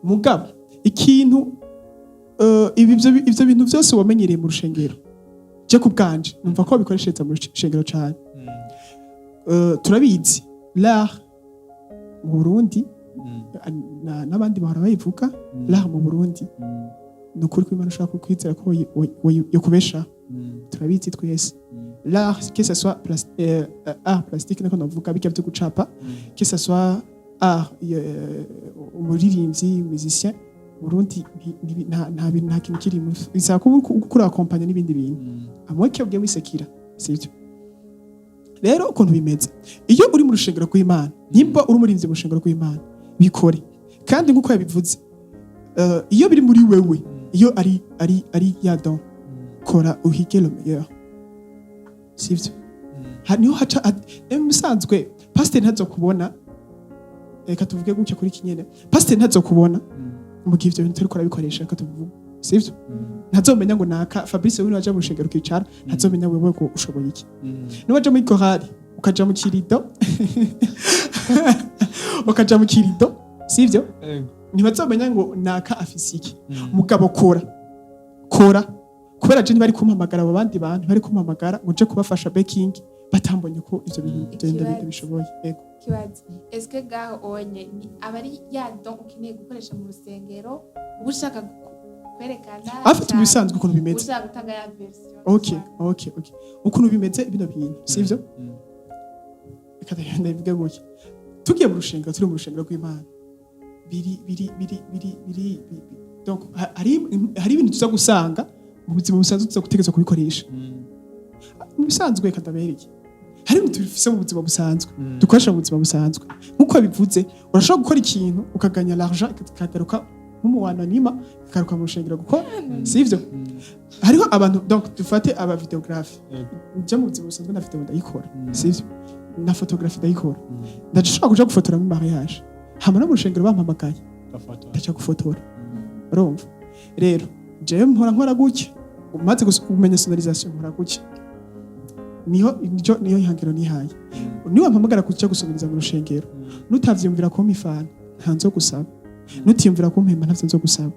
mugabo ikintu ivyo bintu byose wamenyereye mu rushengero je kubganje numva ko bikoreshereza mu rushengero cyane turabizi l'art mu Burundi n'abandi bahora bayivuga l'art mu Burundi nukuri ko Imana ushaka kwizera ko yo kubesha turabizi twese l'art que ça soit art plastique nako navuga bijya byo gucapa que ça soit art umuririmbyi musicien Burundi nta kintu kiri bisaba gukora accompagner n'ibindi bintu amwe cyo bwe wisekira sivyo rero ukuntu bimeze iyo uri mu rushengero rw'Imana nimba uri umurinzi mu rushengero rw'Imana bikore kandi nkuko yabivuze iyo biri muri wewe iyo ari yadon kora uhige le meilleur sivyo niho haca musanzwe pastor ntazo kubona reka tuvuge gutya kuri kinyene pastor ntazo kubona mu gihe ibyo bintu turi kurabikoresha reka tuvuge sivyo ntazomenya ngo naka Fabrice we waje mu rushengero kicara ntazomenya wewe ko ushoboye iki niwaje muri chorale ukaja mu kirido ukaja mu kirido sivyo ntibazomenya ngo naka afise iki mugabo kora kubera je ntibari kumpamagara abo bandi bantu bari kumpamagara ngo je kubafasha backing batambonye ko ivyo bintu bishoboye yego kibazo est-ce que gaho onye abari yadon ukeneye gukoresha mu rusengero ubushaka kwerekana afite ibisanzwe ukuntu bimeze ushaka gutanga ya version okay ukuntu bimeze bino bintu sivyo kada ndabivuga gutya tugiye mu rushengero turi mu rushengero rw'Imana biri donc hari ibintu tuza gusanga mu buzima busanzwe tuza gutegetswe kubikoresha mu bisanzwe kadabereye hari ibintu tubifise mu buzima busanzwe dukoresha mu buzima busanzwe nkuko bivuze urashobora gukora ikintu ukaganya l'argent kagaruka nk'umuwana nima kagaruka mu rushengero gukora sivyo hariho abantu donc dufate aba videographe je mu buzima busanzwe na video ndayikora sivyo na photographe ndayikora ndashobora kuja gufotora mu mariage hama no mu rushengero bampamagaye ndaca gufotora urumva rero je mpora nkora gutya umaze kumenya sonorisation nkora gutya niyo ihangiro nihaye niwe wampamagara kuja gusomeriza mu rushengero nutavyumvira ko mifana ntanzo gusaba nutiyumvira ko mpemba ntavyo nzo gusaba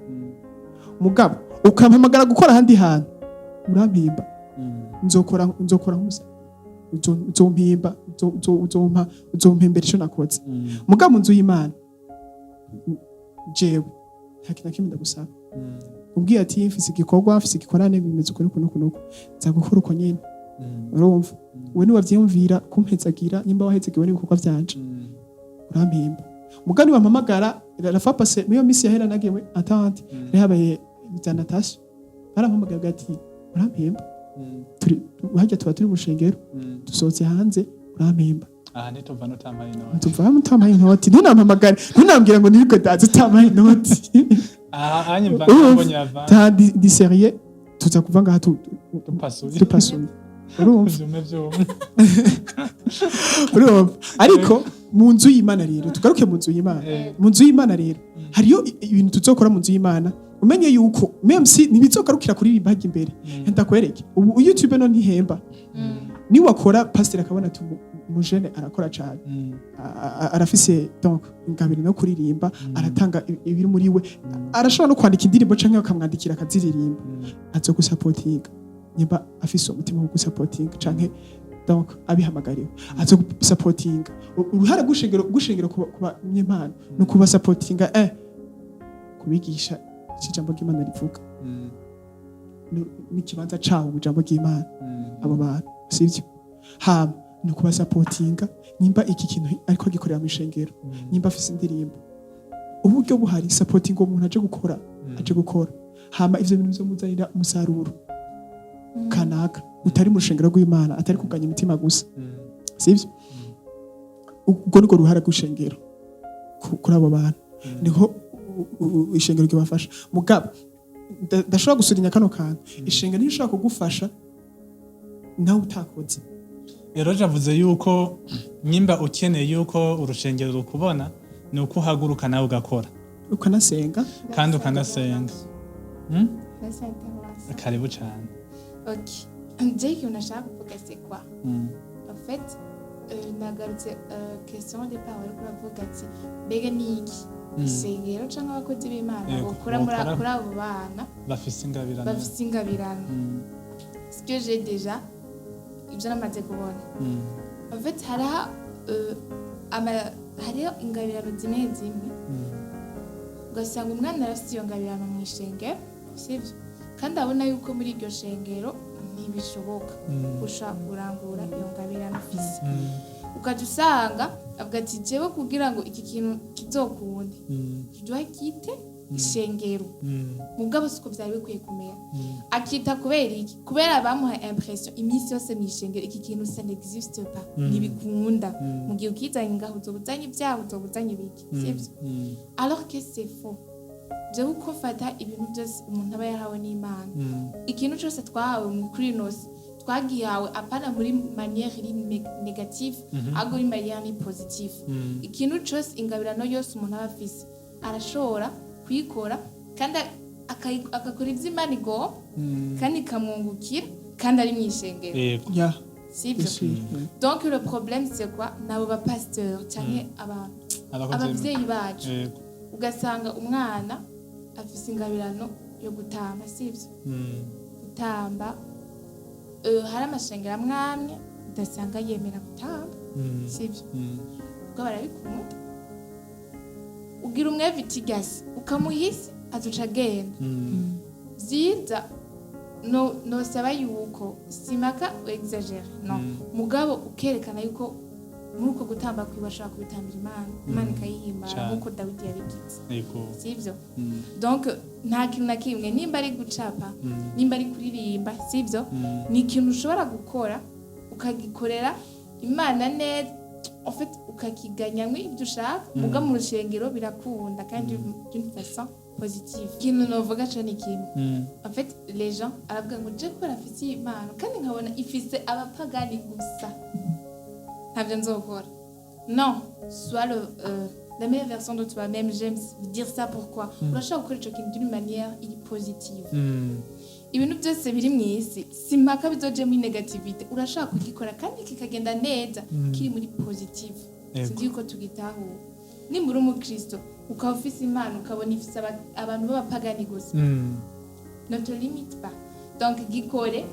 mugabo ukampamagara gukora handi hantu urampimba nzokora nk'umusa uzompimba uzompembera ico nakoze mugabo nzu y'Imana jewe nta kintu kimwe ndagusaba ubwiye ati mfise igikorwa mfise igikorane bimeze uko nuko nzagukora uko nyene urumva we ni wavyumvira kumpezagira nyimba wahezegiwe n'ibikorwa byanje urampimba mugani wampamagara rafa passe miyo misi yahera nagiye attente rehabaye bizanatashe barampamagara ati urampimba turi hajya turi mu rushengero dusohotse hanze urampimba aha nituva nutamaye inoti tuva mutamaye inoti ntunampamagare ntunambwira ngo niriko dazi utamaye inoti anyumva Urumva? mbonye avana ta di serie tuza kuva ngaha pasuye tupasuye urumva vyume urumva ariko mu nzu y'Imana rero tugaruke mu nzu y'Imana mu nzu y'Imana rero hariyo ibintu tuzokora mu nzu y'Imana umenye yuko même si ntibizogarukira kuririmba hajya imbere ndakwereke ubu YouTube no ntihemba ni wakora pasteur akabona ati umujene arakora cyane arafise donc ingabire no kuririmba aratanga ibiri muri we arashobora no kwandika indirimbo canke akamwandikira akaziririmba azo gusupportinga nyimba afise umutima wo gusupportinga canke donc abihamagariwe azo gusupportinga uruhara gushengero kuba nyempano no kuba supportinga kubigisha ijambo ry'Imana rivuga n'ikibanza cawo mu jambo ry'Imana abo bantu sivyo hama no kuba supportinga nimba iki kintu ariko agikorera mu ishengero nimba afise indirimbo uburyo buhari supporting umuntu aje gukora hama ivyo bintu bizomuzanira umusaruro kanaka utari mu rushengero rw'Imana atari kuganya imitima gusa sivyo ubwo niko ruhara gushengero kuri abo bantu niho ishengero ryabafasha mugabo ndashobora gusurinya kano kantu ishengero nishobora kugufasha nawe utakoze rero javuze yuko nyimba ukeneye yuko urushengero rukubona ni uko uhaguruka nawe ugakora ukanasenga kandi ukanasenga karibu cyane Dès qu'on a chaque fois c'est quoi en fait nagarutse question des paroles pour avuga ati mbega niki isengero cyangwa abakozi b'Imana bakora muri abo bana bafise ingabirano ce que j'ai déjà ibyo namaze kubona en fait hariho ingabirano zimwe ugasanga umwana arafite iyo ngabirano mu ishengero sibyo kandi abona yuko muri iryo shengero ntibishoboka ushaka kurangura iyo ngabirano ufise ukajya usanga avuga ati jewe kugira ngo iki kintu kizokunde kiduha kite ishengero mugabo siko byari bikwiye kumera akita kubera iki kubera bamuha impression iminsi yose mu ishengero iki kintu ça n'existe pas ntibikunda mu gihe ukizanye ngaho uzobuzanye ibyaho uzobuzanye ibiki sibyo alors que c'est faux je uko fata ibintu byose umuntu aba yahawe n'Imana ikintu cyose twahawe kuri inosi twagihawe apana muri manière négative ahubwo muri manière positive ikintu cyose ingabirano yose umuntu aba afise arashobora kuyikora kandi akakora iby'Imana igomba kandi ikamwungukira kandi ari mu ishengero sibyo donc le problème c'est quoi nabo ba pasteur cyangwa ababyeyi bacu ugasanga umwana afise ingabirano yo gutamba sibyo gutamba hari amashengero amwamwe udasanga yemera gutamba sibyo ubwo barabikunda ugira umwevitigasi ukamuhisi azuca agenda byiza no saba yuko simaka exagere no mugabo ukerekana yuko muri uko gutamba kwiba ashaka kubitambira Imana ikayihimbara nk'uko Dawidi yabigize sibyo donc nta kintu na kimwe nimba ari gucapa nimba ari kuririmba sibyo ni ikintu ushobora gukora ukagikorera Imana neza en fait ukakiganya nk'ibyo ushaka muga mu rushengero birakunda kandi d'une façon positive ikintu novuga cyane ikintu en fait les gens aravuga ngo je ko rafite Imana kandi nkabona ifise abapagani gusa ntabyo nzokora non soit la meilleure version de toi-même j'aime dire ça pourquoi urashaka gukora ico kintu d'une manière positive ibintu byose biri mu isi simpaka bizoje muri negativite urashaka kugikora kandi kikagenda neza kiri muri positive sinzi yuko tugitahura nimbura umukristo ukaba ufise Imana ukabona ifise abantu b'abapagani gusa ne te limite pas donc gikore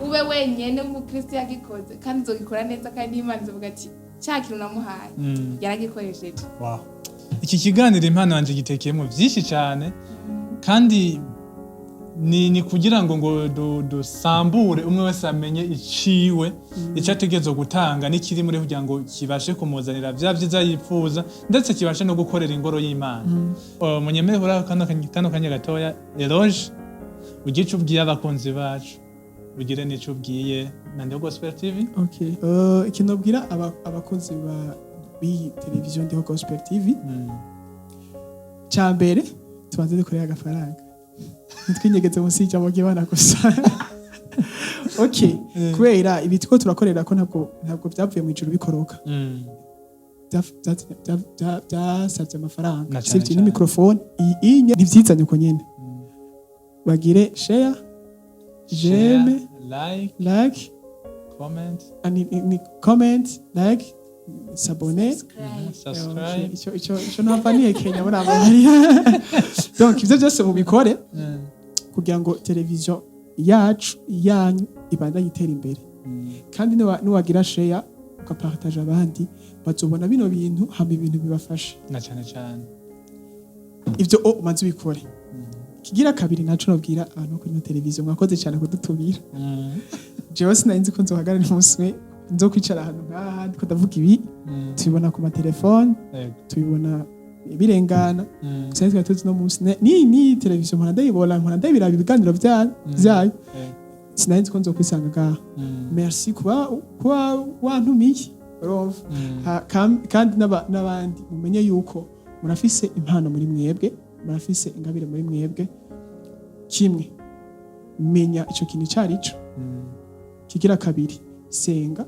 ube wenyene umukristo yagikoze kandi uzogikora neza kandi Imana izovuga ati cya kintu namuhaye yaragikoresheje iki kiganiro impano yanje gitekeyemo byinshi cyane kandi ni kugira ngo dusambure umwe wese amenye iciwe icyo ategerezwa gutanga n'ikiri muri kugira ngo kibashe kumuzanira bya byiza yifuza ndetse kibashe no gukorera ingoro y'Imana munyemere hura kano kanya gatoya eloge ugice ubwiye abakunzi bacu ugire n'icyo ubwiye na Gospel TV ikintu abwira abakunzi ba televiziyo Gospel TV cyambere tubanze dukorera agafaranga ntitwinyegeze munsi y'ijambo ry'Imana gusa okay kubera ibi tuko turakorera ko ntabwo byavuye mu ijuru bikoroka byasabye amafaranga sivyo ni microphone iyi ntivyizanye uko nyene bagire share j'aime like comment like s'abonner subscribe ico ntapaniye Kenya muri Amerika donc ivyo byose mubikore kugira ngo television yacu yanyu ibandanye itera imbere kandi niwagira share ukapartage abandi bazobona bino bintu hama ibintu bibafasha na cyane ivyo umaze ubikore kigira kabiri naco nobwira abantu kuri television mwakoze cyane kudutumira jewe sinari ko nzohagarara umunsi nzo kwicara ahantu ngaha ndiko ndavuga ibi tubibona ku matelefone tubibona birengana cyane tuzi no munsi ni television mpora ndayibira ibiganiro byayo sinari ko nzo kwisanga ngaha merci kuba wantumiye kandi n'abandi mumenye yuko murafise impano muri mwebwe murafise ingabire muri mwebwe kimwe menya ico kintu cyarico kigira kabiri senga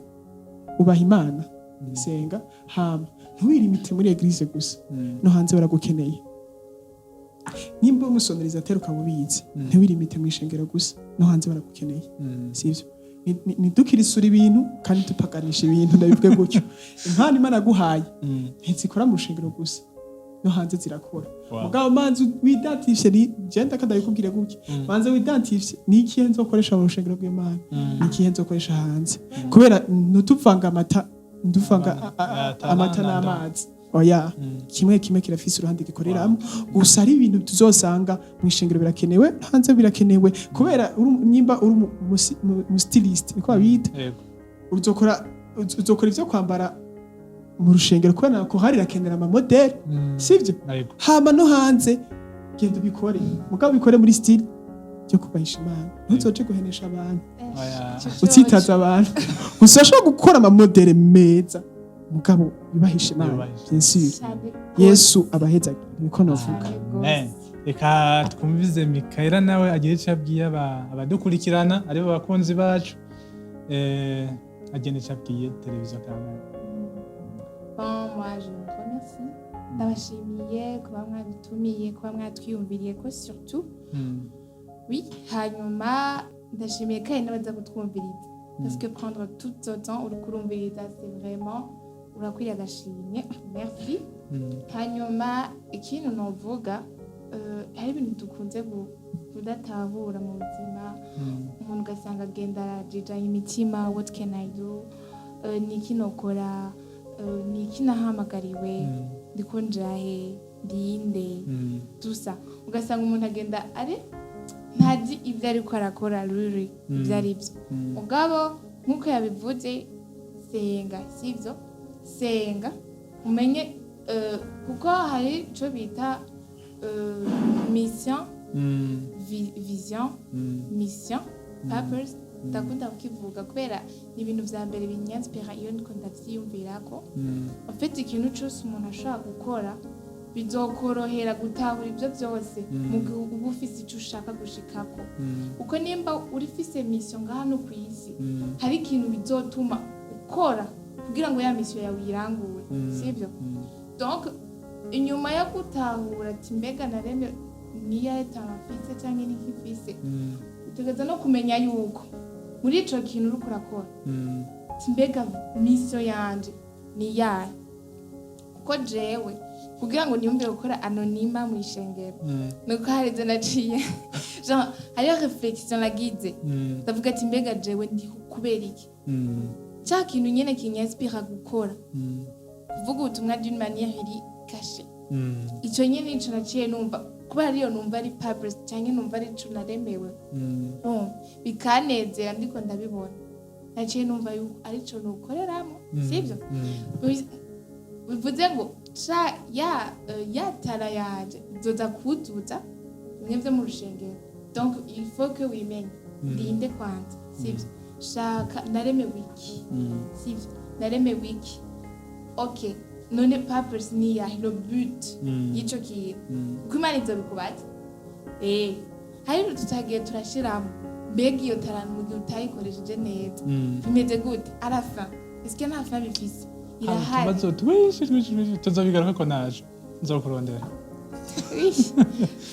ubaha Imana senga hama ntiwirimite muri eglise gusa no hanze baragukeneye nimba umusoneriza ateruka mubizi ntiwirimite mu ishengero gusa no hanze baragukeneye sivyo ntidukirisura ibintu kandi tupagarisha ibintu ndabivuge gutyo impano Imana aguhaye ntizikora mu rushengero gusa no hanze zirakora mugabo manzi widatifye genda kadabikubwire gutyo manzi widatifye niki nzokoresha mu rushengero rw'Imana niki nzokoresha hanze kubera ntutuvanga amata n'amazi oya kimwe kirafise uruhande gikoreramo gusa ari ibintu tuzosanga mu ishengero birakenewe hanze birakenewe kubera nimba uri mu stylist niko babita uzokora ivyo kwambara mu rushengero kubera ko hari rakenera ama model sivyo hama no hanze genda bikore mugabo bikore muri style cyo kubahisha Imana ntuzoje guhenesha abantu utsitaza abantu usashobora gukora ama model meza mugabo yubahisha Imana bien sûr Yesu abaheza niko navuga reka twumvize Mikaela nawe agira icyo abwiye abadukurikirana aribo bakunzi bacu agenda icyo abwiye televiziyo kamera. Moi je vous remercie ndabashimiye kuba mwabitumiye kuba mwatwiyumviriye ko surtout oui hanyuma ndashimiye kandi n'abaza kutwumviriza parce que prendre tout ce temps uri kurumviriza c'est vraiment urakwiriye agashimye merci hanyuma ikintu novuga hari ibintu dukunze kudatahura mu buzima umuntu ugasanga agenda arajijanya imitima what can I do niki nokora niki nahamagariwe ndiko njahe ndinde tusa ugasanga umuntu agenda ari ntazi ibyo ariko arakora ruri ibyo ari byo mugabo nk'uko yabivuze senga sivyo senga umenye kuko hari ico bita mission vision mission purpose ndakunda kukivuga kubera ni ibintu vya mbere binyanspira iyo ndiko ndavyiyumvirako en fait ikintu cyose umuntu ashaka gukora bizokorohera gutahura ibyo byose mu gihe uba ufise icyo ushaka gushikako uko nimba urifise mission ngaha no ku isi hari ikintu bizotuma ukora kugira ngo ya mission yawe irangure sivyo donc inyuma yo gutahura ati mbega nareme niya etamafise cyangwa nikifise utegeza no kumenya yuko muri ico kintu uri kurakora mbega mission yanje ni yahe kuko jewe kugira ngo niyumve gukora anonyma mu ishengero nuko harize naciye genre hariyo réflexion nagize ndavuga ati mbega jewe ndi kubera iki cya kintu nyene kinyanspira gukora kuvuga ubutumwa d'une manière iri caché ico nyene nico naciye numva kubera ariyo numva ari purpose cyangwa numva ari ico naremewe bikanezera ndiko ndabibona naciye numva yuko ari ico nukoreramo sivyo bivuze ngo ya tara yaje izoza kuzuza mwebwe mu rushengero donc il faut que wimenye ndinde kwanza sivyo shaka nareme wiki sivyo nareme wiki okay none purpose ni ya le but y'ico kintu kuko Imana ivyo bikubaza hari tutagiye turashiramo mbega iyo talent mu gihe utayikoresheje neza bimeze gute arafa iske nta fa bifise irahari tubazo twishi tuzobigaruka ko naje nzokurondera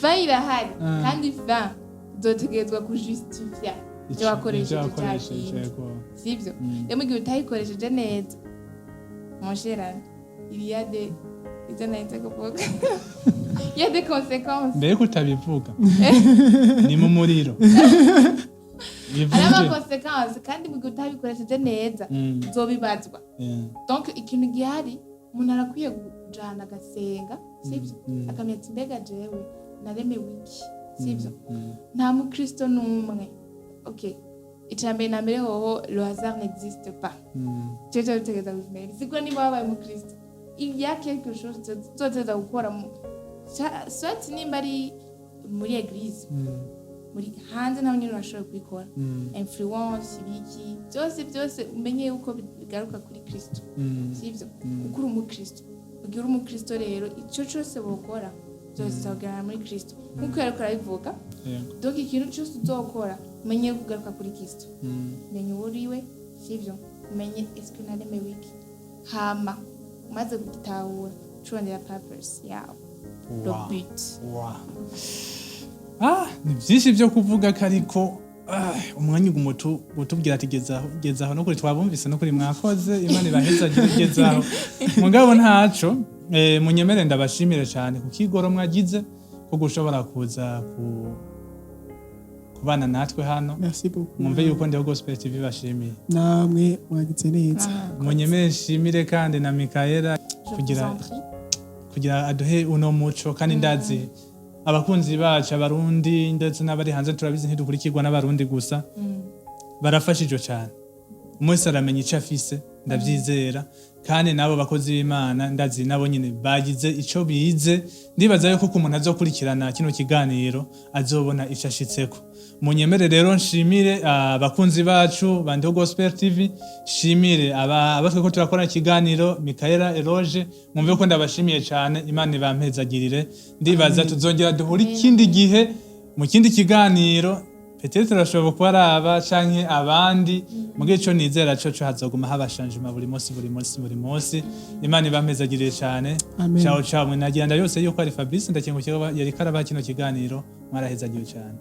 fa irahari kandi fa zotegezwa kujustifia ibyo wakoresheje sivyo rero mu gihe utayikoresheje neza mon cher il y a des il y a des conséquences mbere kutabivuga ni mu muriro araba conséquences kandi mu gihe utabikoresheje neza uzobibazwa donc ikintu gihari umuntu arakwiye kujana agasenga sivyo akamenya ati mbega jewe naremewe iki sivyo nta mukristo n'umwe okay icambere na mbere hoho le hasard n'existe pas cyo tegeza bizimera siko niba wabaye mukristo il y a quelque chose tuzoteza gukora soit nimba ari muri église muri hanze naho nyine urashobora kubikora influence ibiki byose umenye uko bigaruka kuri Kristo sivyo kuko uri umukristo ugira umukristo rero icyo cyose bokora byose bizagana muri Kristo nkuko yariko arabivuga donc ikintu cyose uzokora umenye kugaruka kuri Kristo menye uriwe sivyo umenye est-ce que naremewe iki hama umaze kugitahura ucurondera purpose yawe le but ni byinshi byo kuvuga ko ariko umwanya ugumutu gutubwira ati gezaho no kuri twabumvise no kuri mwakoze Imana ibaheza gezaho mugabo ntaco munyemere ndabashimire cyane ku kigoro mwagize ko gushobora kuza kubana natwe hano mwumve yuko ndiho Gospel TV bashimiye namwe mwagize neza munyemere shimire kandi na Mikaela kugira aduhe uno muco kandi ndazi abakunzi bacu abarundi ndetse n'abari hanze turabizi ntidukurikirwa n'abarundi gusa barafashijwe cyane umwese aramenya icyo afise ndabyizera kandi nabo bakozi b'Imana ndazi nabo nyine bagize icyo bize ndibaza yuko umuntu azokurikirana kino kiganiro azobona icyo ashitseko munyemere rero nshimire abakunzi bacu bandiho Gospel TV shimire abatwe ko turakora ikiganiro Mikaela Eloge mwumve ko ndabashimiye cyane Imana ibampezagirire ndibaza tuzongera duhura ikindi gihe mu kindi kiganiro peut-être turashobora kuba araba canke abandi mugihe cyo nizera cyo hazoguma habashanjima buri munsi Imana ibampezagirire cyane ciao ciao mwenagira ndayose yuko ari Fabrice ndakengukiye yari karaba kino kiganiro mwarahezagiye cyane.